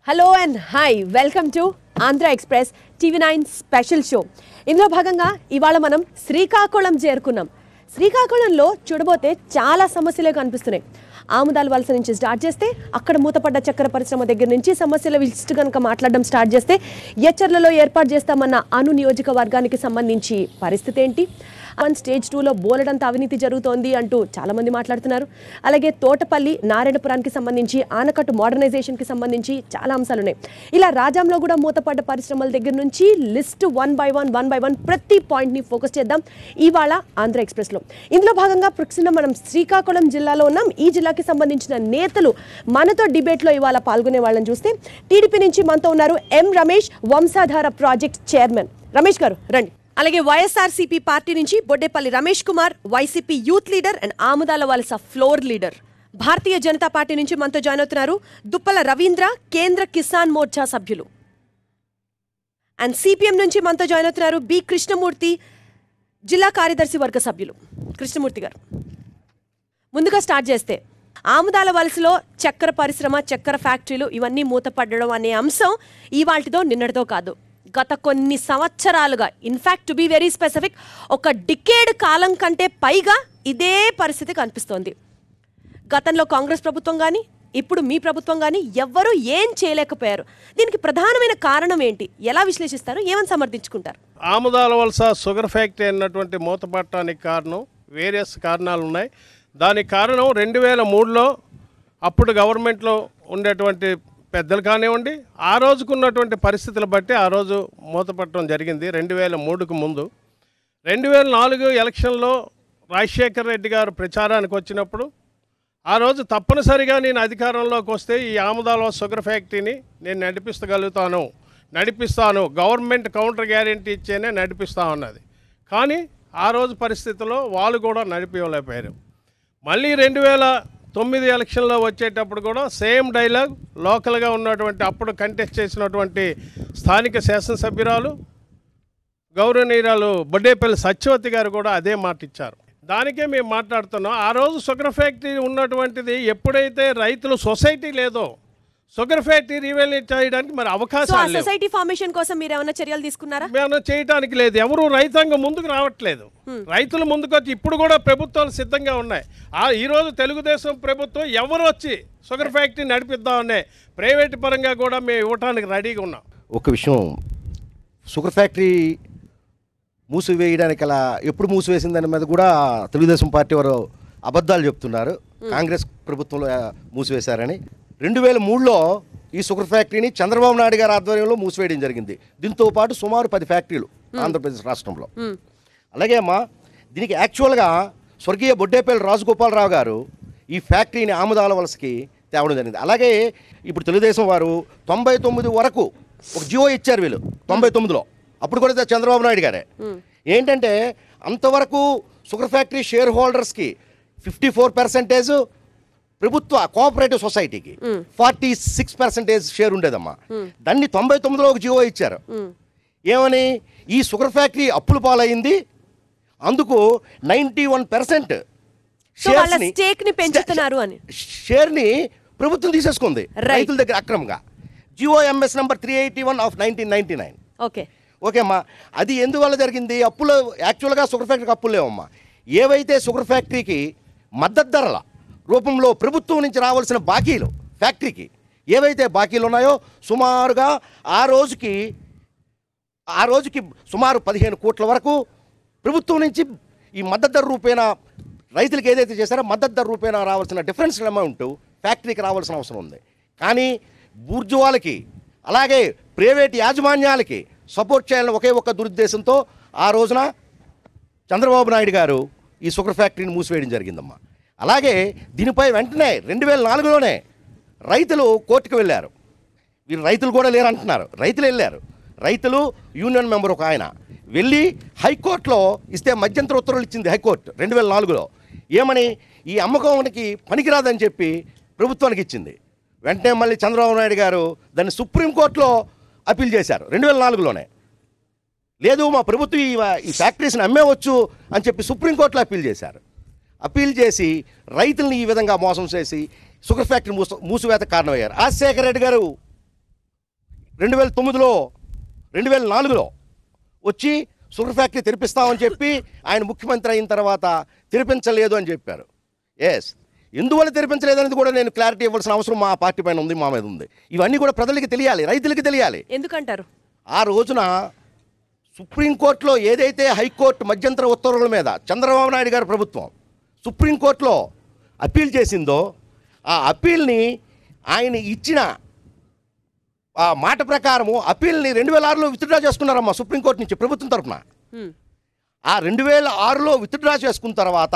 Hello and hi, welcome to Andhra Express TV9 special show. ఇందులో భాగంగా ఇవాళ మనం శ్రీకాకుళం చేరుకున్నాం. శ్రీకాకుళంలో చూడబోతే చాలా సమస్యలే కనిపిస్తున్నాయి. ఆముదాల వలస నుంచి స్టార్ట్ చేస్తే అక్కడ మూతపడ్డ చక్కెర పరిశ్రమ దగ్గర నుంచి సమస్యల లిస్ట్ కనుక మాట్లాడడం స్టార్ట్ చేస్తే ఎచ్చర్లలో ఏర్పాటు చేస్తామన్న అను నియోజకవర్గానికి సంబంధించి పరిస్థితి ఏంటి, స్టేజ్ 2లో బోలెడంత అవినీతి జరుగుతోంది అంటూ చాలామంది మాట్లాడుతున్నారు. అలాగే తోటపల్లి నారాయణపురానికి సంబంధించి ఆనకట్టు మోడర్నైజేషన్కి సంబంధించి చాలా అంశాలు ఉన్నాయి. ఇలా రాజాంలో కూడా మూతపడ్డ పరిశ్రమల దగ్గర నుంచి లిస్ట్ వన్ బై వన్ ప్రతి పాయింట్ని ఫోకస్ చేద్దాం ఇవాళ ఆంధ్ర ఎక్స్ప్రెస్లో. ఇందులో భాగంగా ప్రస్తుతం మనం శ్రీకాకుళం జిల్లాలో ఉన్నాం. ఈ జిల్లాకి సంబంధించిన నేతలు మనతో డిబేట్లో ఇవాళ పాల్గొనే వాళ్ళని చూస్తే టీడీపీ నుంచి మనతో ఉన్నారు M Ramesh, Vamsadhara project chairman. Ramesh గారు రండి. అలాగే వైఎస్ఆర్సీపీ పార్టీ నుంచి Boddepalli Ramesh Kumar, YCP youth leader and Amudala Valasa floor leader. Bharatiya Janata party నుంచి మనతో జాయిన్ అవుతున్నారు దుప్పల రవీంద్ర, కేంద్ర కిసాన్ మోర్చా సభ్యులు. అండ్ సిపిఎం నుంచి మనతో జాయిన్ అవుతున్నారు బి కృష్ణమూర్తి, జిల్లా కార్యదర్శి వర్గ సభ్యులు. కృష్ణమూర్తి గారు, ముందుగా స్టార్ట్ చేస్తే ఆముదాల వలసలో చక్కెర పరిశ్రమ, చక్కెర ఫ్యాక్టరీలు ఇవన్నీ మూతపడడం అనే అంశం ఇవాల్టితో నిన్నటితో కాదు, గత కొన్ని సంవత్సరాలుగా, in fact to be very specific ఒక డికేడ్ కాలం కంటే పైగా ఇదే పరిస్థితి కనిపిస్తోంది. గతంలో కాంగ్రెస్ ప్రభుత్వం కానీ ఇప్పుడు మీ ప్రభుత్వం కానీ ఎవ్వరూ ఏం చేయలేకపోయారు. దీనికి ప్రధానమైన కారణం ఏంటి, ఎలా విశ్లేషిస్తారు, ఏమని సమర్థించుకుంటారు? ఆముదాల వలస షుగర్ ఫ్యాక్టరీ అన్నటువంటి మూతపట్టడానికి కారణం వేరియస్ కారణాలు ఉన్నాయి. దానికి కారణం 2003లో అప్పుడు గవర్నమెంట్లో ఉండేటువంటి పెద్దలు కానివ్వండి, ఆ రోజుకున్నటువంటి పరిస్థితులు బట్టి ఆ రోజు మూతపట్టడం జరిగింది 2003కు ముందు. 2004 ఎలక్షన్లో రాజశేఖర రెడ్డి గారు ప్రచారానికి వచ్చినప్పుడు ఆ రోజు తప్పనిసరిగా నేను అధికారంలోకి వస్తే ఈ ఆముదాల షుగర్ ఫ్యాక్టరీని నేను నడిపిస్తాను, గవర్నమెంట్ కౌంటర్ గ్యారెంటీ ఇచ్చేనే నడిపిస్తా ఉన్నది. కానీ ఆ రోజు పరిస్థితుల్లో వాళ్ళు కూడా నడిపించలేకపోయారు. మళ్ళీ 2009 ఎలక్షన్లో వచ్చేటప్పుడు కూడా సేమ్ డైలాగ్, లోకల్గా ఉన్నటువంటి అప్పుడు కంటెస్ట్ చేసినటువంటి స్థానిక శాసనసభ్యురాలు గౌరవనీయురాలు బొడ్డేపల్లి సత్యవతి గారు కూడా అదే మాట ఇచ్చారు. దానికే మేము మాట్లాడుతున్నాం. ఆ రోజు షుగర్ ఫ్యాక్టరీ ఉన్నటువంటిది ఎప్పుడైతే రైతులు సొసైటీ లేదో షుగర్ ఫ్యాక్టరీ రీవెల్యూట్ చేయడానికి మరి అవకాశం లేదు. సొసైటీ ఫార్మేషన్ కోసం మీరు ఏమైనా చర్యలు తీసుకున్నారా? మేము చేయడానికి లేదు, ఎవరు రైతాంగం ముందుకు రావట్లేదు. రైతులు ముందుకు వచ్చి ఇప్పుడు కూడా ప్రభుత్వాలు సిద్ధంగా ఉన్నాయి. ఈరోజు తెలుగుదేశం ప్రభుత్వం ఎవరు వచ్చి షుగర్ ఫ్యాక్టరీ నడిపిద్దామనే ప్రైవేట్ పరంగా కూడా మేము ఇవ్వడానికి రెడీగా ఉన్నాం. ఒక విషయం, షుగర్ ఫ్యాక్టరీ మూసివేయడానికి అలా ఎప్పుడు మూసివేసిన దాని మీద కూడా తెలుగుదేశం పార్టీ వారు అబద్ధాలు చెప్తున్నారు. కాంగ్రెస్ ప్రభుత్వంలో మూసివేశారని. 2003లో ఈ షుగర్ ఫ్యాక్టరీని చంద్రబాబు నాయుడు గారి ఆధ్వర్యంలో మూసివేయడం జరిగింది. దీంతో పాటు సుమారు 10 ఫ్యాక్టరీలు ఆంధ్రప్రదేశ్ రాష్ట్రంలో. అలాగే అమ్మా, దీనికి యాక్చువల్గా స్వర్గీయ బొడ్డేపల్లి రాజగోపాలరావు గారు ఈ ఫ్యాక్టరీని ఆముదాల వలసకి తేవడం జరిగింది. అలాగే ఇప్పుడు తెలుగుదేశం వారు 99 వరకు ఒక జియో ఇచ్చారు వీళ్ళు 99లో, అప్పుడు కూడా చంద్రబాబు నాయుడు గారే. ఏంటంటే అంతవరకు షుగర్ ఫ్యాక్టరీ షేర్ హోల్డర్స్కి 54% ప్రభుత్వ కోఆపరేటివ్ సొసైటీకి 46% షేర్ ఉండేదమ్మా. దాన్ని 99లో ఒక జియో ఇచ్చారు. ఏమని, ఈ షుగర్ ఫ్యాక్టరీ అప్పుల పాలైంది, అందుకు 91% షేర్ని ప్రభుత్వం తీసేసుకుంది రైతుల దగ్గర అక్రమంగా. GO MS number 381 of 1999. Okay అమ్మా, అది ఎందువల్ల జరిగింది? అప్పులు యాక్చువల్గా షుగర్ ఫ్యాక్టరీకి అప్పులు లేవమ్మా. ఏవైతే షుగర్ ఫ్యాక్టరీకి మద్దతు ధరల రూపంలో ప్రభుత్వం నుంచి రావాల్సిన బాకీలు, ఫ్యాక్టరీకి ఏవైతే బాకీలు ఉన్నాయో సుమారుగా ఆ రోజుకి సుమారు 15 కోట్ల వరకు ప్రభుత్వం నుంచి ఈ మద్దతు ధర రూపేణ రైతులకు ఏదైతే చేశారో మద్దతు ధర రూపేణ రావాల్సిన డిఫరెన్షియల్ అమౌంట్ ఫ్యాక్టరీకి రావాల్సిన అవసరం ఉంది. కానీ బూర్జువాలకి అలాగే ప్రైవేట్ యాజమాన్యాలకి సపోర్ట్ చేయాలని ఒకే ఒక్క దురుద్దేశంతో ఆ రోజున చంద్రబాబు నాయుడు గారు ఈ షుగర్ ఫ్యాక్టరీని మూసివేయడం జరిగిందమ్మా. అలాగే దీనిపై వెంటనే 2004లోనే రైతులు కోర్టుకు వెళ్ళారు. వీళ్ళు రైతులు కూడా లేరు అంటున్నారు. రైతులు వెళ్ళారు, రైతులు యూనియన్ మెంబర్ ఒక ఆయన వెళ్ళి హైకోర్టులో ఇస్తే మధ్యంతర ఉత్తర్వులు ఇచ్చింది హైకోర్టు 2004లో. ఏమని ఈ అమ్మకానికి పనికిరాదని చెప్పి ప్రభుత్వానికి ఇచ్చింది. వెంటనే మళ్ళీ చంద్రబాబు నాయుడు గారు దాన్ని సుప్రీంకోర్టులో అప్పీల్ చేశారు 2004లోనే. లేదు మా ప్రభుత్వం ఈ ఫ్యాక్టరీస్ని అమ్మేవచ్చు అని చెప్పి సుప్రీంకోర్టులో అప్పీల్ చేశారు. అప్పీల్ చేసి రైతుల్ని ఈ విధంగా మోసం చేసి షుగర్ ఫ్యాక్టరీ మూసివేత కారణమయ్యారు. రాజశేఖర రెడ్డి గారు 2009లో 2004లో వచ్చి షుగర్ ఫ్యాక్టరీ తెరిపిస్తామని చెప్పి ఆయన ముఖ్యమంత్రి అయిన తర్వాత తెరిపించలేదు అని చెప్పారు. ఎస్, ఎందువల్ల తెరిపించలేదు అనేది కూడా నేను క్లారిటీ ఇవ్వాల్సిన అవసరం మా పార్టీ పైన ఉంది, మా మీద ఉంది. ఇవన్నీ కూడా ప్రజలకి తెలియాలి, రైతులకి తెలియాలి. ఎందుకంటారు? ఆ రోజున సుప్రీంకోర్టులో ఏదైతే హైకోర్టు మధ్యంతర ఉత్తర్వుల మీద చంద్రబాబు నాయుడు గారి ప్రభుత్వం సుప్రీంకోర్టులో అప్పీల్ చేసిందో ఆ అప్పీల్ని ఆయన ఇచ్చిన ఆ మాట ప్రకారము అప్పీల్ని 2006లో విత్డ్రా చేసుకున్నారమ్మా సుప్రీంకోర్టు నుంచి ప్రభుత్వం తరఫున. ఆ 2006లో విత్డ్రా చేసుకున్న తర్వాత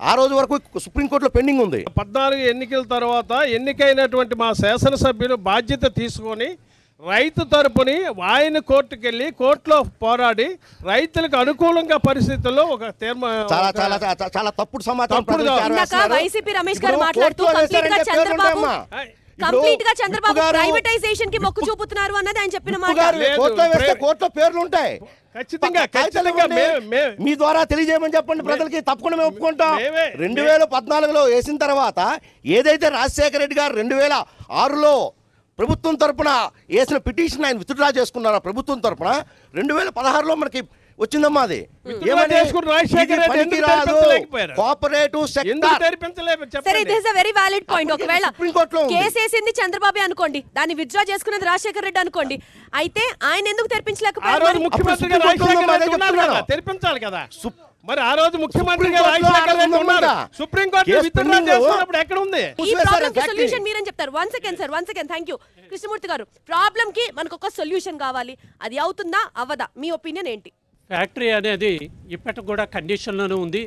ఆ రోజు వరకు సుప్రీంకోర్టులో పెండింగ్ ఉంది. 14 ఎన్నికల తర్వాత ఎన్నికైనటువంటి మా శాసనసభ్యులు బాధ్యత తీసుకొని రైతు తరపుని ఆయన కోర్టుకు వెళ్ళి కోర్టులో పోరాడి రైతులకు అనుకూలంగా పరిస్థితుల్లో ఒక చాలా తప్పుడు సమాచారం వైసీపీ రమేష్ గారు మాట్లాడుతూ కంప్లీట్ గా చంద్రబాబు ప్రైవేటైజేషన్ కి మొక్కు చూపుతున్నారు అన్నది ఆయన చెప్పిన మాట. కోర్టులో పేర్లు ఉంటాయి, మీ ద్వారా తెలియజేయమని చెప్పండి ప్రజలకి, తప్పకుండా మేము ఒప్పుకుంటాం. 2014లో వేసిన తర్వాత ఏదైతే రాజశేఖర రెడ్డి గారు 2006లో ప్రభుత్వం తరపున వేసిన పిటిషన్ ఆయన విత్డ్రా చేసుకున్నారా ప్రభుత్వం తరపున 2016లో మనకి వచ్చిందమ్మా. అది కేసేసింది చంద్రబాబు అనుకోండి, దాన్ని విత్డ్రా చేసుకున్నది రాజశేఖర రెడ్డి అనుకోండి, అయితే ఆయన ఎందుకు తెరిపించలేకపోయారు? తెరిపించాలి కదా మరి. ఆ రోజు ముఖ్యమంత్రిగా రాజశేఖర రెడ్డి ఉన్నారు, సుప్రీంకోర్టు విత్డ్రా చేస్తున్నప్పుడు ఎక్కడ ఉంది? ఈ ప్రాబ్లం కి సొల్యూషన్ మీరేం చెప్తారు? వన్ సెకండ్ థాంక్యూ కృష్ణమూర్తి గారు. ప్రాబ్లం కి మనకు ఒక సొల్యూషన్ కావాలి, అది అవుతుందా అవ్వదా? మీ ఒపీనియన్ ఏంటి? ఫ్యాక్టరీ అనేది ఇప్పటికి కూడా కండిషన్లోనే ఉంది.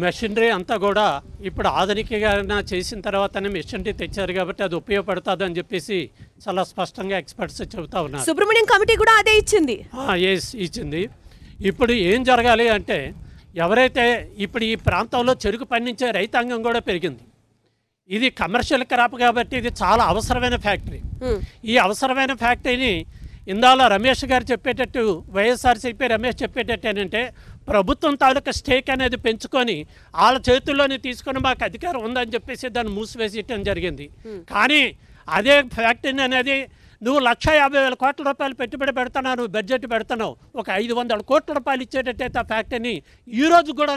మెషినరీ అంతా కూడా ఇప్పుడు ఆధునికంగా చేసిన తర్వాతనే మెషినరీ తెచ్చారు కాబట్టి అది ఉపయోగపడుతుంది అని చెప్పేసి చాలా స్పష్టంగా ఎక్స్పర్ట్స్ చెబుతా ఉన్నారు. సుబ్రహ్మణ్యం కమిటీ కూడా అదే ఇచ్చింది. ఇచ్చింది. ఇప్పుడు ఏం జరగాలి అంటే ఎవరైతే ఇప్పుడు ఈ ప్రాంతంలో చెరుకు పండించే రైతాంగం కూడా పెరిగింది. ఇది కమర్షియల్ క్రాప్ కాబట్టి ఇది చాలా అవసరమైన ఫ్యాక్టరీ. ఈ అవసరమైన ఫ్యాక్టరీని ఇందాల రమేష్ గారు చెప్పేటట్టు వైఎస్ఆర్సీపీ రమేష్ చెప్పేటట్టు ఏంటంటే ప్రభుత్వం తాలూకా స్టేక్ అనేది పెంచుకొని వాళ్ళ చేతుల్లోనే తీసుకొని మాకు అధికారం ఉందని చెప్పేసి దాన్ని మూసివేసేయటం జరిగింది. కానీ అదే ఫ్యాక్టరీ అనేది నువ్వు 150,000 కోట్ల రూపాయలు పెట్టుబడి పెడుతున్నావు, బడ్జెట్ పెడుతున్నావు, ఒక 500 కోట్ల రూపాయలు ఇచ్చేటట్టయితే ఆ ఫ్యాక్టరీని ఈ రోజు కూడా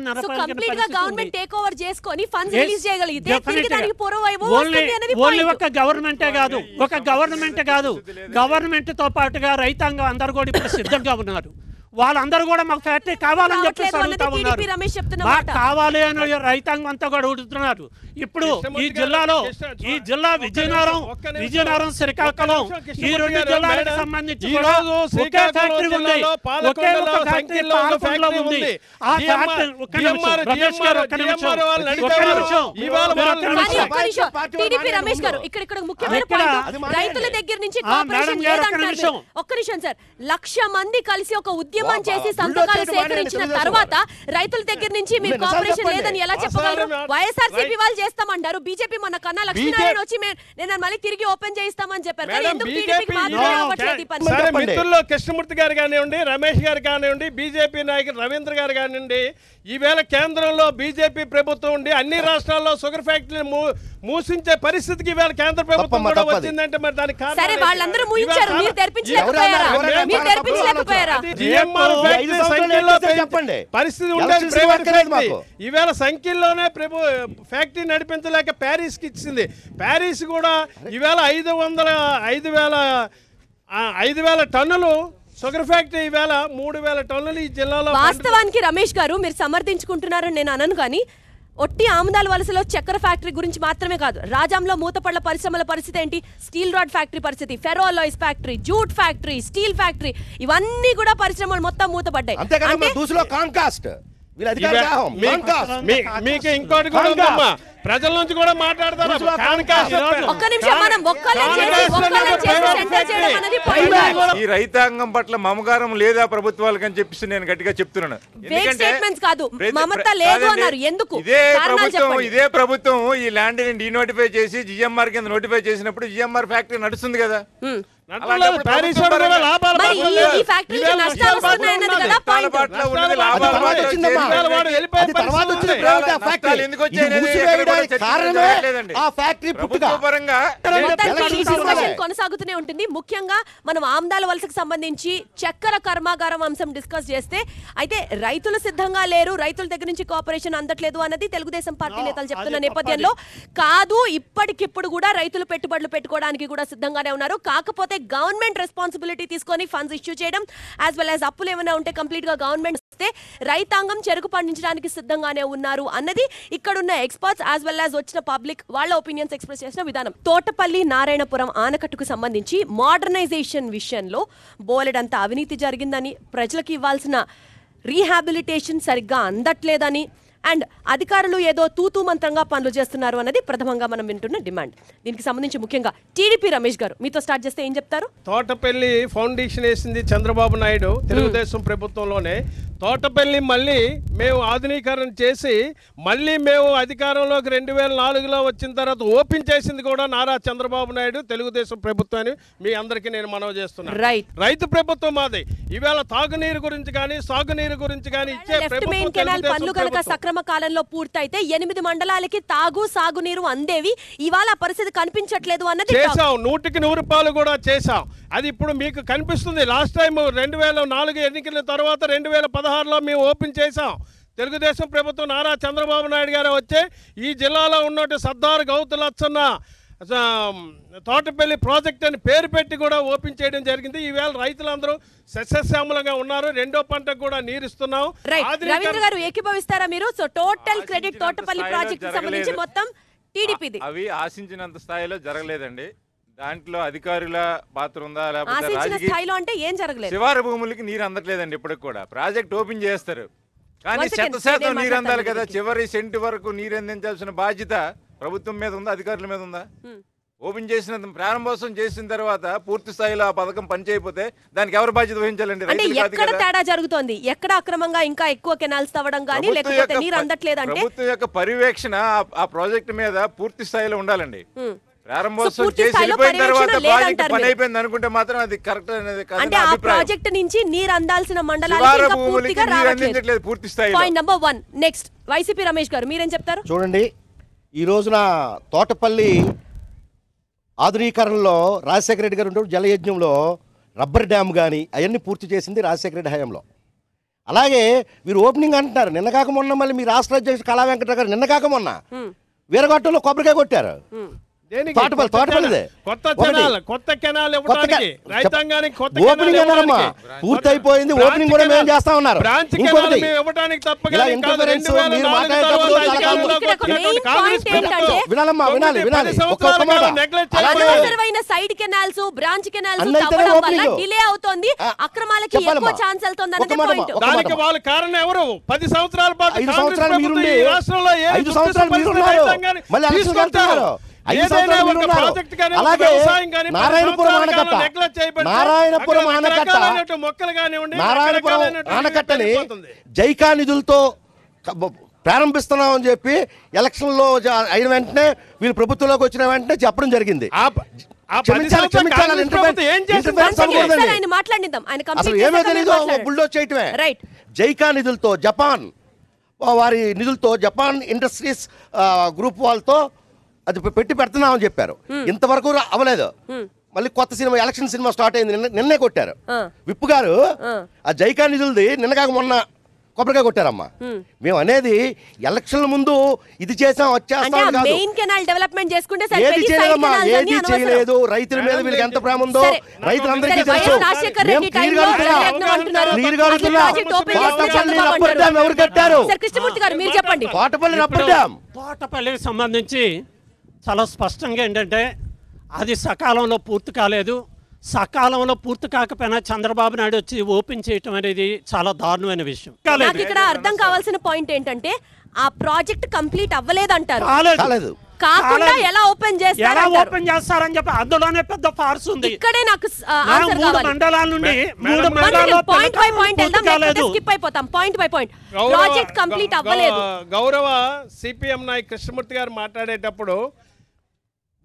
ఓన్లీ ఒక గవర్నమెంటే కాదు, గవర్నమెంట్తో పాటుగా రైతాంగం అందరూ కూడా ఇప్పుడు సిద్ధంగా ఉన్నారు. వాళ్ళందరూ కూడా మాకు ఫ్యాక్టరీ కావాలని చెప్పేసి అడుగుతా ఉన్నారు. మాకు కావాలి అని రైతాంగం అంతా కూడా అడుగుతున్నారు. ఇప్పుడు ఈ జిల్లా విజయనగరం శ్రీకాకుళం ఈ 2 జిల్లాలకు సంబంధించి ఒకే ఫ్యాక్టరీ ఉంది, ఒకే ఒక ఫ్యాక్టరీ పాలకొండలో ఉంది. ఆ ఫ్యాక్టరీ రైతుల దగ్గర నుంచి 1,00,000 మంది కలిసి ఒక ఉద్యమం చేసి సంతకాలు సేకరించిన తర్వాత రైతుల దగ్గర నుంచి మీరు కోఆపరేషన్ లేదని ఎలా చెప్పగలరు? వైఎస్ఆర్సీపీ వాళ్ళు చేస్తామంటారు, బీజేపీ మొన్న కన్నా లక్ష్మీనారాయణ వచ్చి నేను మళ్ళీ తిరిగి ఓపెన్ చేయిస్తామని చెప్పారు. మిత్రుల్లో కృష్ణమూర్తి గారు కానివ్వండి, రమేష్ గారు కానివ్వండి, బీజేపీ నాయకులు రవీంద్ర గారు కానివ్వండి, ఈవేళ కేంద్రంలో బీజేపీ ప్రభుత్వం ఉండి అన్ని రాష్ట్రాల్లో షుగర్ ఫ్యాక్టరీ మూసించే పరిస్థితికి ఈవేళ కేంద్ర ప్రభుత్వం కూడా వచ్చిందంటే మరి దానికి పరిస్థితి ఉండేది. ఈవేళ సంఖ్యలోనే ఫ్యాక్టరీ నడిపించలేక ప్యారిస్ కి ఇచ్చింది. ప్యారిస్ కూడా ఈవేళ 5,000 టన్నులు షుగర్ ఫ్యాక్టరీ ఈవేళ 3,000 టన్నులు ఈ జిల్లాలో. వాస్తవానికి రమేష్ గారు మీరు సమర్థించుకుంటున్నారని నేను అనను, కానీ ఒట్టి ఆమదాల వలసలో చక్కెర ఫ్యాక్టరీ గురించి మాత్రమే కాదు, రాజాంలో మూతపడ్ల పరిశ్రమల పరిస్థితి ఏంటి, స్టీల్ రాడ్ ఫ్యాక్టరీ పరిస్థితి, ferro alloys factory, jute factory, steel factory, ఇవన్నీ కూడా పరిశ్రమలు మొత్తం మూతపడ్డాయి. మీకు ఇంకోటి కూడా ఉందమ్మా, ప్రజల నుంచి కూడా మాట్లాడతారు. ఒక్క నిమిషం మనం ఒక్కళ్ళని చేసి సెంటర్ చేయడం అనేది పాయింట్ కాదు. ఈ రైతాంగం పట్ల మమకారం లేదా ప్రభుత్వాలకు అని చెప్పి నేను గట్టిగా చెప్తున్నాను. స్టేట్మెంట్స్ కాదు, మమత లేదు అన్నారు. ఎందుకు? ఇదే ప్రభుత్వం ఈ ల్యాండ్ ని డీనోటిఫై చేసి జిఎంఆర్ కింద నోటిఫై చేసినప్పుడు జిఎంఆర్ ఫ్యాక్టరీ నడుస్తుంది కదా. కొనసాగుతూనే ఉంటుంది. ముఖ్యంగా మనం ఆమ్దాల వలసకు సంబంధించి చక్కెర కర్మాగారం అంశం డిస్కస్ చేస్తే అయితే రైతులు సిద్ధంగా లేరు, రైతుల దగ్గర నుంచి కోఆపరేషన్ అందట్లేదు అన్నది తెలుగుదేశం పార్టీ నేతలు చెప్తున్న నేపథ్యంలో కాదు, ఇప్పటికిప్పుడు కూడా రైతులు పెట్టుబడులు పెట్టుకోవడానికి కూడా సిద్ధంగానే ఉన్నారు. కాకపోతే గవర్నమెంట్ రెస్పాన్సిబిలిటీ తీసుకొని ఫండ్స్ ఇష్యూ చేయడం యాజ్ వెల్ యాజ్ అప్పులు ఏమైనా ఉంటే కంప్లీట్ గా గవర్నమెంట్ ఇస్తే రైతాంగం చెరుకు పండించడానికి సిద్ధంగానే ఉన్నారు అన్నది ఇక్కడున్న ఎక్స్పర్ట్స్ యాజ్ వెల్ యాజ్ వచ్చిన పబ్లిక్ వాళ్ళ ఒపీనియన్స్ ఎక్స్ప్రెస్ చేసిన విధానం. తోటపల్లి నారాయణపురం ఆనకట్టుకు సంబంధించి మోడర్నైజేషన్ విషయంలో బోలెడంత అవినీతి జరిగిందని, ప్రజలకు ఇవ్వాల్సిన రీహాబిలిటేషన్ సరిగ్గా అందట్లేదని అండ్ అధికారులు ఏదో తూతూ మంత్రంగా పనులు చేస్తున్నారు అన్నది ప్రథమంగా మనం వింటున్న డిమాండ్. దీనికి సంబంధించి ముఖ్యంగా టీడీపీ రమేష్ గారు మీతో స్టార్ట్ చేస్తే ఏం చెప్తారు? తోటపల్లి ఫౌండేషన్ వేసింది చంద్రబాబు నాయుడు తెలుగుదేశం ప్రభుత్వంలోనే. తోటపల్లి మళ్ళీ మేము ఆధునీకరణ చేసి మళ్ళీ మేము అధికారంలోకి 2004లో వచ్చిన తర్వాత ఓపెన్ చేసింది కూడా నారా చంద్రబాబు నాయుడు తెలుగుదేశం ప్రభుత్వాన్ని మీ అందరికీ నేను మనవి చేస్తున్నాను. రైతు ప్రభుత్వం మాది. ఈవేళ తాగునీరు గురించి కానీ సాగునీరు గురించి కానీ ఇచ్చే సక్రమ కాలంలో పూర్తయితే 8 మండలాలకి తాగు సాగునీరు అందేవి. ఇవాళ పరిస్థితి కనిపించట్లేదు అన్నది చేసాం. 100కి 100 రూపాయలు కూడా చేసాం. అది ఇప్పుడు మీకు కనిపిస్తుంది. లాస్ట్ టైం 2004 ఎన్నికల తర్వాత 2016లో మేము ఓపెన్ చేసాం. తెలుగుదేశం ప్రభుత్వం నారా చంద్రబాబు నాయుడు గారు వచ్చే ఈ జిల్లాలో ఉన్నట్టు సర్దార్ గౌతు లచ్చన్న తోటపల్లి ప్రాజెక్ట్ అని పేరు పెట్టి కూడా ఓపెన్ చేయడం జరిగింది. ఈవేళ రైతులందరూ సస్యశ్యామలంగా ఉన్నారు. రెండో పంటకు కూడా నీరుస్తున్నాం. రవీంద్ర గారు ఏకీభవిస్తారా మీరు? So total credit Thotapalli project సంబంధించి మొత్తం టీడీపీది. అవి ఆశించినంత స్థాయిలో జరగలేదండి. దాంట్లో అధికారుల పాత్ర ఉందా లేకపోతే శివారు భూములకి నీరు అందట్లేదండి. ఇప్పటికి కూడా ప్రాజెక్ట్ ఓపెన్ చేస్తారు కానీ 100% నీరు అందాలి కదా. చివరి సెంటు వరకు నీరు అందించాల్సిన బాధ్యత ప్రభుత్వం మీద ఉందా, అధికారుల మీద ఉందా? ఓపెన్ చేసిన ప్రారంభోత్సవం చేసిన తర్వాత పూర్తి స్థాయిలో ఆ పథకం పనిచేయకపోతే దానికి ఎవరు బాధ్యత వహించాలండి? ఎక్కడ తేడా జరుగుతోంది? ఎక్కడ అక్రమంగా ఇంకా ఎక్కువ కెనాల్స్ తవ్వడం కానీ లేకపోతే నీరు అందట్లేదంటే ప్రభుత్వం యొక్క పర్యవేక్షణ ఆ ప్రాజెక్ట్ మీద పూర్తి స్థాయిలో ఉండాలండి. ప్రారంభోత్సవం చేసి వెళ్ళిపోయిన తర్వాత ప్రాజెక్ట్ పని అయిపోయింది అనుకుంటే మాత్రం అది కరెక్ట్ అనేది కాదు. అంటే ఆ ప్రాజెక్ట్ నుంచి నీరు అందాల్సిన మండలాలకు పూర్తిగా రావట్లేదు పూర్తి స్థాయిలో. Point number 1. Next YCP Ramesh గారు మీరేం చెప్తారు? చూడండి, ఈ రోజున తోటపల్లి ఆధునీకరణలో రాజశేఖర రెడ్డి గారు ఉండే జలయజ్ఞంలో రబ్బర్ డ్యామ్ కానీ అవన్నీ పూర్తి చేసింది రాజశేఖర రెడ్డి హయాంలో. అలాగే వీరు ఓపెనింగ్ అంటున్నారు. నిన్న కాక మొన్న మళ్ళీ మీ రాష్ట్ర అధ్యక్షుడు కళా వెంకట గారు నిన్న కాక మొన్న వీరగొట్టంలో కొబ్బరికాయ కొట్టారు. పూర్తి అయిపోయింది. ఓపెనింగ్ కూడా మేము చేస్తా ఉన్నారు. వినాలమ్మా, వినాలి వినాలి. Side canals branch canals delay అవుతోంది, అక్రమాలకి ఎక్కువ ఛాన్స్ వెళ్తుంది అన్నది పాయింట్. దానికి వాళ్ళ కారణం ఎవరు? 10 సంవత్సరాల పాటు 5 సంవత్సరాలు మీరుండి 5 సంవత్సరాలు మీరున్నారు. మళ్ళీ ఎలక్షన్ వెళ్తున్నారు. 5 సంవత్సరాలు మీరున్నారు. అలాగే నారాయణపురం ఆనకట్టని జైకా నిధులతో ప్రారంభిస్తున్నామని చెప్పి ఎలక్షన్లో అయిన వెంటనే వీళ్ళు ప్రభుత్వంలోకి వచ్చిన వెంటనే చెప్పడం జరిగింది. అసలు ఏమో తెలీదు, బుల్డోజ్ చేయటమే. జైకా నిధులతో జపాన్ వారి నిధులతో జపాన్ ఇండస్ట్రీస్ గ్రూప్ వాళ్ళతో అది పెట్టి పెడుతున్నామని చెప్పారు. ఇంతవరకు అవ్వలేదు. మళ్ళీ కొత్త సినిమా ఎలక్షన్ సినిమా స్టార్ట్ అయింది. నిన్నే కొట్టారు విప్పు గారు. ఆ జైకా నిధులది నిన్న కాక మొన్న కొబ్బరికాయ కొట్టారమ్మా. మేము అనేది ఎలక్షన్ ముందు ఇది చేసాం వచ్చేస్తాం కాదు. ఏది చేయలేదమ్మా, ఏది చేయలేదు. రైతుల మీద వీళ్ళకి ఎంత ప్రేమ ఉందో రైతులందరికీ తెలుసు. ఎవరు కట్టారు? Thotapalli rubber dam. తోటపల్లికి సంబంధించి చాలా స్పష్టంగా ఏంటంటే అది సకాలంలో పూర్తి కాలేదు. సకాలంలో పూర్తి కాకపోయినా చంద్రబాబు నాయుడు వచ్చి ఓపెన్ చేయటం అనేది చాలా దారుణమైన విషయం. నాకు ఇక్కడ అర్థం కావాల్సిన పాయింట్ ఏంటంటే ఆ ప్రాజెక్ట్ కంప్లీట్ అవ్వలేదంటారు. కాలేదు. కాకుండా ఎలా ఓపెన్ ఎలా ఓపెన్ చేస్తారని చెప్పి అందులోనే పెద్ద ఫార్స్ ఉంది. ఇక్కడే నాకు మూడు మండలాల నుండి పాయింట్ బై పాయింట్ వెళ్దాం, స్కిప్ అయిపోతాం. Point by point project complete అవ్వలేదు. గౌరవ సిపిఎం నాయక్ కృష్ణమూర్తి గారు మాట్లాడేటప్పుడు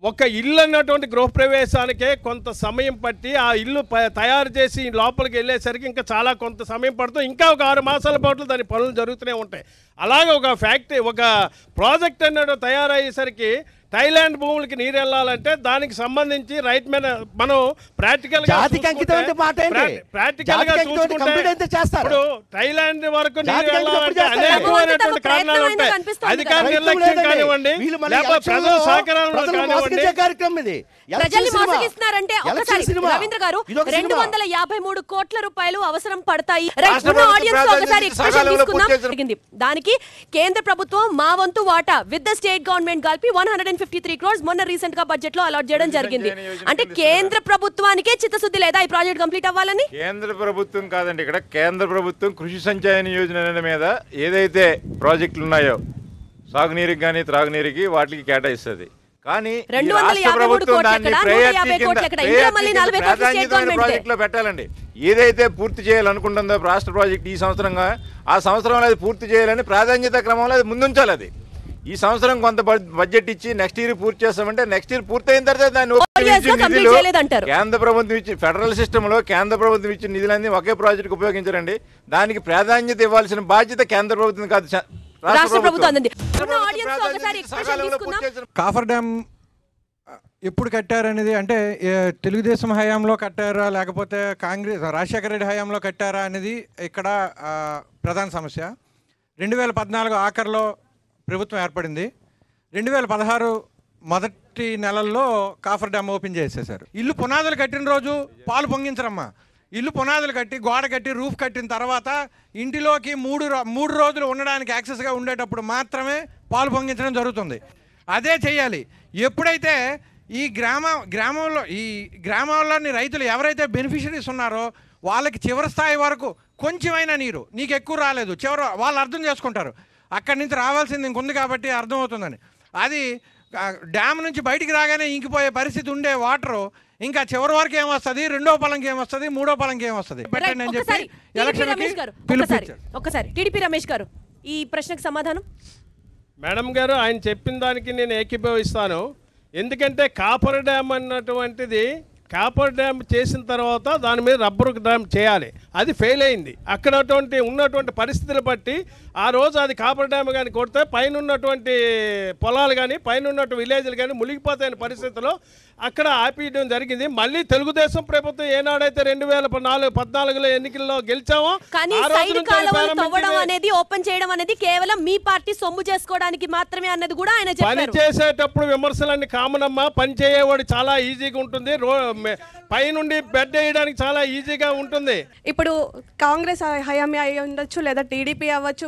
ఒక ఇల్లు అన్నటువంటి గృహప్రవేశానికే కొంత సమయం పట్టి ఆ ఇల్లు తయారు చేసి లోపలికి వెళ్ళేసరికి ఇంకా చాలా కొంత సమయం పడుతుంది. ఇంకా ఒక 6 మాసాల పాటు దాని పనులు జరుగుతూనే ఉంటాయి. అలాగే ఒక ఫ్యాక్టరీ, ఒక ప్రాజెక్ట్ అన్నట్టు తయారయ్యేసరికి థైలాండ్ భూములకి నీరు వెళ్ళాలంటే దానికి సంబంధించి రైట్ మీద మనం ప్రాక్టికల్ గా ఇప్పుడు థైలాండ్ వరకు నీరు వెళ్ళాలంటే అనేకమైనటువంటి కారణాలు ఉంటాయి. అధికార నిర్లక్ష్యం కానివ్వండి, లేకపోతే ప్రజల సహకారంలో కానివ్వండి. ప్రజల్ని మోసగిస్తున్నారంటే ఒకసారి రవీంద్ర గారు 253 కోట్ల రూపాయలు అవసరం పడతాయి. దానికి కేంద్ర ప్రభుత్వం మా వంతు వాటా విత్ ద స్టేట్ గవర్నమెంట్ కలిపి 153 crores మొన్న రీసెంట్ గా బడ్జెట్ లో అలాట్ చేయడం జరిగింది. అంటే కేంద్ర ప్రభుత్వానికే చిత్తశుద్ధి లేదా ఈ ప్రాజెక్ట్ కంప్లీట్ అవ్వాలని? కేంద్ర ప్రభుత్వం కాదండి, ఇక్కడ కేంద్ర ప్రభుత్వం కృషి సంచయన యోజన మీద ఏదైతే ప్రాజెక్టులు ఉన్నాయో సాగునీరుకి కానీ త్రాగునీరుకి వాటికి కేటాయిస్తుంది. కానీ రాష్ట్ర ప్రభుత్వం దాన్ని ప్రాజెక్ట్ లో పెట్టాలండి. ఏదైతే పూర్తి చేయాలనుకుంటుందో రాష్ట్ర ప్రాజెక్ట్ ఈ సంవత్సరంగా ఆ సంవత్సరంలో అది పూర్తి చేయాలని ప్రాధాన్యత క్రమంలో అది ముందుంచాలి. అది ఈ సంవత్సరం కొంత బడ్జెట్ ఇచ్చి నెక్స్ట్ ఇయర్ పూర్తి చేస్తామంటే నెక్స్ట్ ఇయర్ పూర్తయిన తర్వాత దాన్ని కేంద్ర ప్రభుత్వం ఇచ్చి ఫెడరల్ సిస్టమ్ లో కేంద్ర ప్రభుత్వం ఇచ్చిన నిధులన్నీ ఒకే ప్రాజెక్ట్ ఉపయోగించారండి. దానికి ప్రాధాన్యత ఇవ్వాల్సిన బాధ్యత కేంద్ర ప్రభుత్వం కాదు, రాష్ట్ర ప్రభుత్వం. కాఫర్ డ్యామ్ ఎప్పుడు కట్టారనేది అంటే తెలుగుదేశం హయాంలో కట్టారా లేకపోతే కాంగ్రెస్ రాజశేఖర రెడ్డి హయాంలో కట్టారా అనేది ఇక్కడ ప్రధాన సమస్య. 2014 ఆఖరిలో ప్రభుత్వం ఏర్పడింది. 2016 మొదటి నెలల్లో కాఫర్ డ్యామ్ ఓపెన్ చేసేసారు. ఇల్లు పునాదులు కట్టిన రోజు పాలు పొంగించరమ్మా. ఇల్లు పునాదులు కట్టి గోడ కట్టి రూఫ్ కట్టిన తర్వాత ఇంటిలోకి మూడు రోజులు ఉండడానికి యాక్సెస్గా ఉండేటప్పుడు మాత్రమే పాలు పొంగించడం జరుగుతుంది. అదే చేయాలి. ఎప్పుడైతే ఈ గ్రామాల్లోని రైతులు ఎవరైతే బెనిఫిషరీస్ ఉన్నారో వాళ్ళకి చివరి స్థాయి వరకు కొంచెమైనా నీరు నీకు ఎక్కువ రాలేదు, వాళ్ళు అర్థం చేసుకుంటారు. అక్కడి నుంచి రావాల్సింది ఇంకొంది కాబట్టి అర్థమవుతుందని. అది డ్యామ్ నుంచి బయటికి రాగానే ఇంకిపోయే పరిస్థితి ఉండే వాటరు ఇంకా చివరి వరకు ఏమొస్తుంది, రెండో పొలంకి ఏమొస్తుంది, మూడో పొలంకి ఏమొస్తుంది పెట్టండి అని చెప్పి ఒక్కసారి టీడీపీ రమేష్ గారు ఈ ప్రశ్నకు సమాధానం. మేడం గారు ఆయన చెప్పిన దానికి నేను ఏకీభవిస్తాను. ఎందుకంటే కాపర్ డ్యామ్ అన్నటువంటిది కాపర్ డ్యామ్ చేసిన తర్వాత దాని మీద రబ్బర్ డ్యామ్ చేయాలి, అది ఫెయిల్ అయింది. అక్కడ ఉన్నటువంటి పరిస్థితులు బట్టి ఆ రోజు అది కాపర్ డ్యామ్ కానీ కొడితే పైన ఉన్నటువంటి పొలాలు కానీ పైన ఉన్నటువంటి విలేజ్లు కానీ మునిగిపోతాయని పరిస్థితిలో అక్కడ ఆపేయడం జరిగింది. మళ్ళీ తెలుగుదేశం ప్రభుత్వం ఏనాడైతే 2014 ఎన్నికల్లో గెలిచామో అనేది ఓపెన్ చేయడం అనేది కేవలం మీ పార్టీ సొమ్ము చేసుకోవడానికి మాత్రమే అన్నది కూడా ఆయన చెప్పారు. పని చేసేటప్పుడు విమర్శలన్నీ కామన్ అమ్మా. పని చేయవాడు చాలా ఈజీగా ఉంటుంది, పైనుండి బెడ్ వేయడానికి చాలా ఈజీగా ఉంటుంది. ఇప్పుడు కాంగ్రెస్ హయామి అయి ఉండొచ్చు, లేదా టీడీపీ అవ్వచ్చు,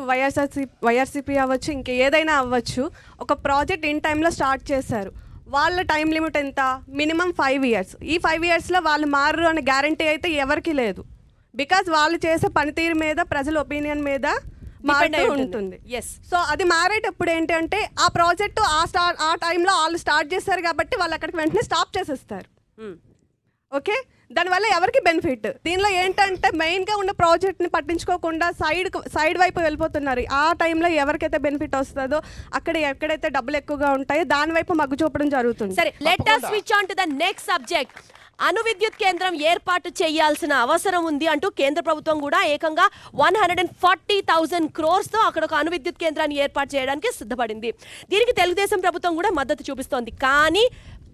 వైఆర్సీపీ అవ్వచ్చు, ఇంకా ఏదైనా అవ్వచ్చు. ఒక ప్రాజెక్ట్ ఇన్ టైంలో స్టార్ట్ చేశారు. వాళ్ళ టైం లిమిట్ ఎంత? Minimum 5 years. ఈ 5 yearsలో వాళ్ళు మారు అనే గ్యారంటీ అయితే ఎవరికి లేదు. బికాజ్ వాళ్ళు చేసే పనితీరు మీద ప్రజల ఒపీనియన్ మీద మారుతూ ఉంటుంది. సో అది మారేటప్పుడు ఏంటంటే ఆ ప్రాజెక్టు ఆ టైంలో వాళ్ళు స్టార్ట్ చేస్తారు కాబట్టి వాళ్ళు అక్కడికి వెంటనే స్టాప్ చేసేస్తారు. ఓకే, దానివల్ల ఎవరికి బెనిఫిట్? దీనిలో ఏంటంటే మెయిన్గా ఉన్న ప్రాజెక్ట్ని పట్టించుకోకుండా సైడ్ వైపు వెళ్ళిపోతున్నారు. ఆ టైంలో ఎవరికైతే బెనిఫిట్ వస్తుందో అక్కడ ఎక్కడైతే డబ్బులు ఎక్కువగా ఉంటాయో దాని వైపు మగ్గు చూపడం జరుగుతుంది. సరే, let us switch on to the next subject. అణు విద్యుత్ కేంద్రం ఏర్పాటు చేయాల్సిన అవసరం ఉంది అంటూ కేంద్ర ప్రభుత్వం కూడా ఏకంగా 140,000 crores తో అక్కడ ఒక అణు విద్యుత్ కేంద్రాన్ని ఏర్పాటు చేయడానికి సిద్ధపడింది. దీనికి తెలుగుదేశం ప్రభుత్వం కూడా మద్దతు చూపిస్తోంది. కానీ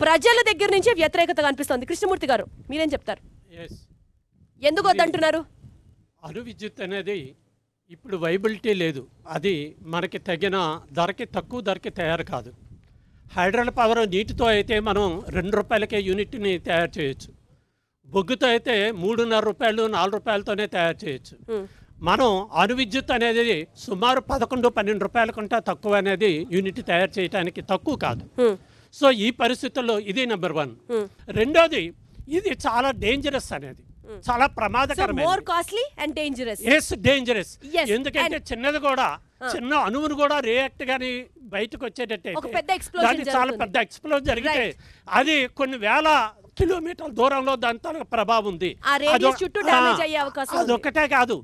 ప్రజల దగ్గర నుంచి వ్యతిరేకత కనిపిస్తోంది. కృష్ణమూర్తి గారు మీరేం చెప్తారు? ఎందుకు వద్దంటున్నారు? అణు విద్యుత్ అనేది ఇప్పుడు వైబిలిటీ లేదు. అది మనకి తగిన ధరకి, తక్కువ ధరకి తయారు కాదు. హైడ్రల్ పవర్ నీటితో అయితే మనం 2 రూపాయలకే యూనిట్ని తయారు చేయొచ్చు. బొగ్గుతో అయితే 3.5 రూపాయలు 4 రూపాయలతోనే తయారు చేయొచ్చు. మనం అణు విద్యుత్ అనేది సుమారు 11-12 రూపాయల కంటే తక్కువ అనేది యూనిట్ తయారు చేయడానికి తక్కువ కాదు. సో ఈ పరిస్థితుల్లో ఇది నెంబర్ 1. రెండోది, ఇది చాలా డేంజరస్ అనేది, చాలా ప్రమాదకరమైన, more costly and dangerous. Yes dangerous. Yes, ఎందుకంటే చిన్నది కూడా, చిన్న అణువును కూడా రియాక్ట్ గాని బయటకు వచ్చేటట్టే ఒక పెద్ద explosion దాన్ని చాలా జరుగుతుంది. పెద్ద ఎక్స్ప్లోజన్ జరిగితే అది కొన్ని వేల కిలోమీటర్ల దూరంలో దాని తాలూకు ప్రభావం ఉంది. ఆ radius చుట్టూ damage అయ్యే అవకాశం ఉంది. అదొక్కటే కాదు,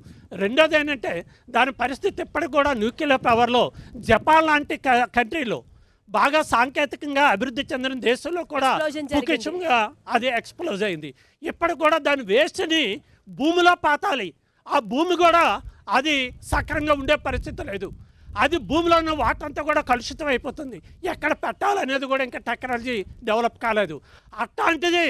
రెండోది ఏంటంటే దాని పరిస్థితి ఇప్పటికి కూడా న్యూక్లియర్ పవర్లో జపాన్ లాంటి కంట్రీలో బాగా సాంకేతికంగా అభివృద్ధి చెందిన దేశంలో కూడా Explosion జరిగింది. ముఖ్యంగా అది ఎక్స్ప్లోజ్ అయింది. ఇప్పటికి కూడా దాని వేస్ట్ని భూమిలో పాతాలి, ఆ భూమి కూడా అది సక్రంగా ఉండే పరిస్థితి లేదు. అది భూమిలో ఉన్న వాటర్ అంతా కూడా కలుషితం అయిపోతుంది. ఎక్కడ పెట్టాలనేది కూడా ఇంకా టెక్నాలజీ డెవలప్ కాలేదు. అట్లాంటిది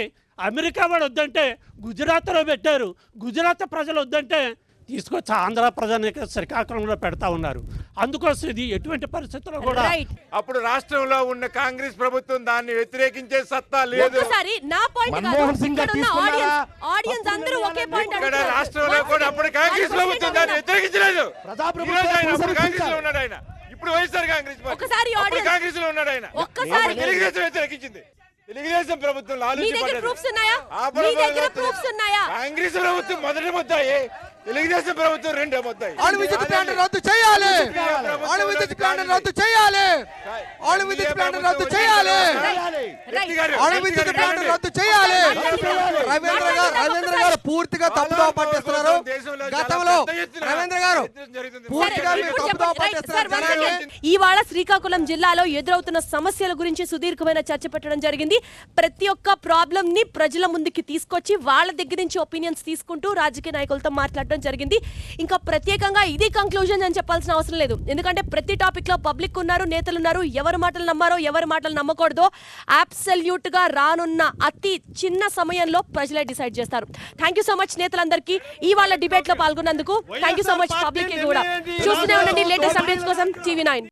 అమెరికా వాడు వద్దంటే గుజరాత్లో పెట్టారు, గుజరాత్ ప్రజలు వద్దంటే తీసుకొచ్చి ఆంధ్ర ప్రజల్ని శ్రీకాకుళంలో పెడతా ఉన్నారు. అందుకోసం ఇది ఎటువంటి పరిస్థితుల్లో కూడా రైట్. అప్పుడు రాష్ట్రంలో ఉన్న కాంగ్రెస్ ప్రభుత్వం దాన్ని వ్యతిరేకించే సత్తా లేదు. ఒక్కసారి నా పాయింట్ కాదు, మన్మోహన్ సింగ్ ఇక్కడ ఉన్న తీసుకున్నారా? ఆడియన్స్ అందరూ ఒకే పాయింట్ ఇక్కడ రాష్ట్రంలో కూడా అప్పుడు కాంగ్రెస్ ప్రభుత్వం దాన్ని వ్యతిరేకించలేదు. ఈ రోజు ఆయన అప్పుడు కాంగ్రెస్ లో ఉన్నాడు, ఆయన ఇప్పుడు వైఎస్ఆర్ కాంగ్రెస్ పార్టీ. ఒక్కసారి అప్పుడు audience- కాంగ్రెస్ లో ఉన్నాడు ఆయన. ఒక్కసారి- అప్పుడు తెలుగుదేశం వ్యతిరేకించింది. తెలుగుదేశం ప్రభుత్వం మీ దగ్గర ప్రూఫ్స్ ఉన్నాయా? మీ దగ్గర ప్రూఫ్స్ ఉన్నాయా? కాంగ్రెస్ ప్రభుత్వం మొదటి ముద్దాయి, తెలుగుదేశం ప్రభుత్వం రెండో ముద్దాయి. అణు విద్యుత్ ప్లాంట్ రద్దు చేయాలి, అణు విద్యుత్ ప్లాంట్ రద్దు చేయాలి, అణు విద్యుత్ ప్లాంట్ రద్దు చేయాలి, అణు విద్యుత్ ప్లాంట్ రద్దు చేయాలి. రవీంద్ర గారు పూర్తిగా తప్పుదో పట్టిస్తున్నారు. గతంలో రవీంద్ర గారు పూర్తిగా మీరు తప్పుదో పట్టిస్తున్నారు జనాన్ని. ఇవాళ శ్రీకాకుళం జిల్లాలో ఎదురవుతున్న సమస్యల గురించి సుదీర్ఘమైన చర్చ పెట్టడం జరిగింది. ప్రతి ఒక్క ప్రాబ్లం ని ప్రజల ముందుకి తీసుకొచ్చి వాళ్ళ దగ్గర నుంచి ఒపీనియన్స్ తీసుకుంటూ రాజకీయ నాయకులతో మాట్లాడడం జరిగింది. ఇంకా ప్రత్యేకంగా ఇది కంక్లూజన్ అని చెప్పాల్సిన అవసరం లేదు, ఎందుకంటే ప్రతి టాపిక్ లో పబ్లిక్ ఉన్నారు, నేతలు ఉన్నారు. ఎవరి మాటలు నమ్మారో ఎవరి మాటలు నమ్మకూడదో అబ్సల్యూట్ గా రానున్న అతి చిన్న సమయంలో ప్రజలే డిసైడ్ చేస్తారు. థ్యాంక్ యూ సో మచ్ నేతలందరికీ ఇవాళ డిబేట్ లో పాల్గొన్నందుకు. Thank you so much public కూడా. చూస్తూనే ఉండండి లేటెస్ట్ అప్డేట్స్ కోసం TV9.